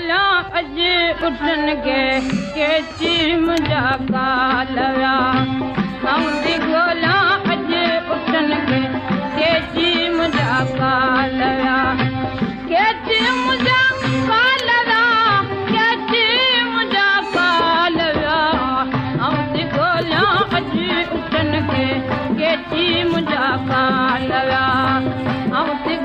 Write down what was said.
ॻोल्हियां अॼु उठनि खे केची मुंहिंजा काल विया थी ॻोल्हियां अॼु उठनि खे केची मुंहिंजा काल विया केची मुंहिंजा काल विया केची मुंहिंजा काल विया थी ॻोल्हियां अॼु उठनि खे केची मुंहिंजा काल विया थी